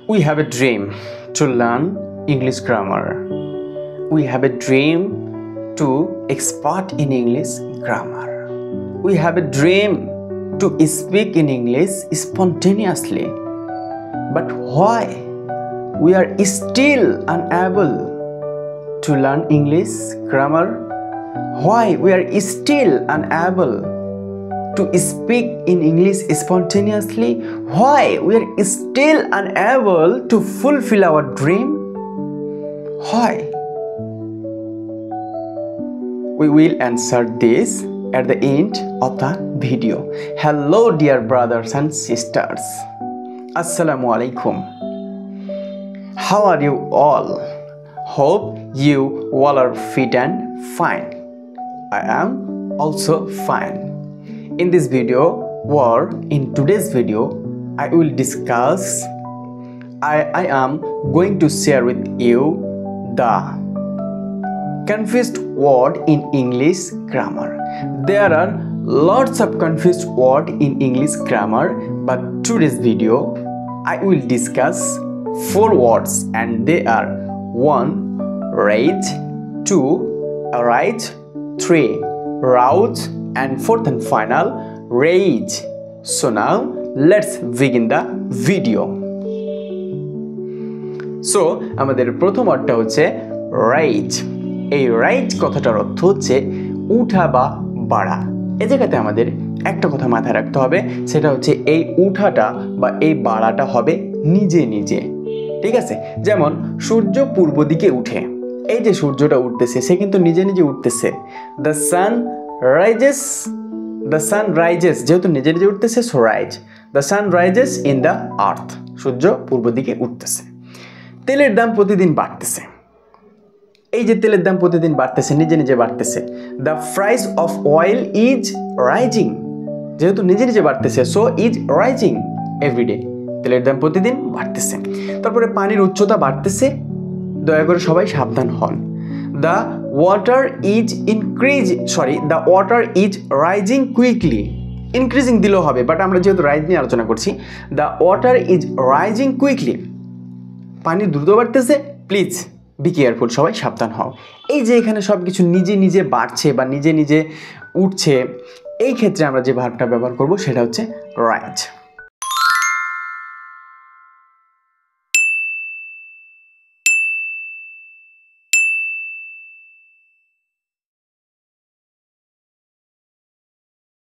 We have a dream to learn English grammar. We have a dream to expert in English grammar. We have a dream to speak in English spontaneously. But why we are still unable to learn English grammar? Why we are still unable to speak in English spontaneously? Why we are still unable to fulfill our dream? Why? We will answer this at the end of the video. Hello dear brothers and sisters. Assalamu alaikum. How are you all? Hope you all are fit and fine. I am also fine. In this video or in today's video, I will discuss, I am going to share with you the confused word in English grammar. There are lots of confused words in English grammar, but today's video I will discuss 4 words, and they are 1. Rate, 2. Right, 3. Route, and 4th and final, rage. So now let's begin the video. So আমাদের প্রথম অর্থটা হচ্ছে rise. এই rise কথাটার অর্থ হচ্ছে উঠা বা বাড়া। এই জায়গাতে আমাদের একটা কথা মাথায় রাখতে হবে, সেটা হচ্ছে এই উঠাটা বা এই বাড়াটা হবে নিজে নিজে। ঠিক আছে, যেমন সূর্য পূর্ব দিকে উঠে, এই যে সূর্যটা উঠতেছে সে কিন্তু নিজে নিজে উঠতেছে। দ্য সান রাইজেস, যেহেতু নিজে নিজে উঠতেছে so rise. The sun rises in the earth, সূর্য পূর্ব দিকে উঠতেছে। তেলের দাম প্রতিদিন বাড়তেছে, এই যে তেলের দাম প্রতিদিন বাড়তেছে, নিজে নিজে বাড়তেছে। The price of oil is rising, যেহেতু নিজে নিজে বাড়তেছে সো ইজ রাইজিং এভরিডে, তেলের দাম প্রতিদিন বাড়তেছে। তারপরে পানির উচ্চতা বাড়তেছে, দয়া করে সবাই সাবধান হন। The water is rising quickly, increasing দিলেও হবে, বাট আমরা যেহেতু রাইজ নিয়ে আলোচনা করছি, the water is rising quickly, পানি দ্রুত বাড়তেছে, প্লিজ বি কেয়ারফুল, সবাই সাবধান হও। এই যে এখানে সব কিছু নিজে নিজে বাড়ছে বা নিজে নিজে উঠছে, এই ক্ষেত্রে আমরা যে ভার্বটা ব্যবহার করব সেটা হচ্ছে রাইজ।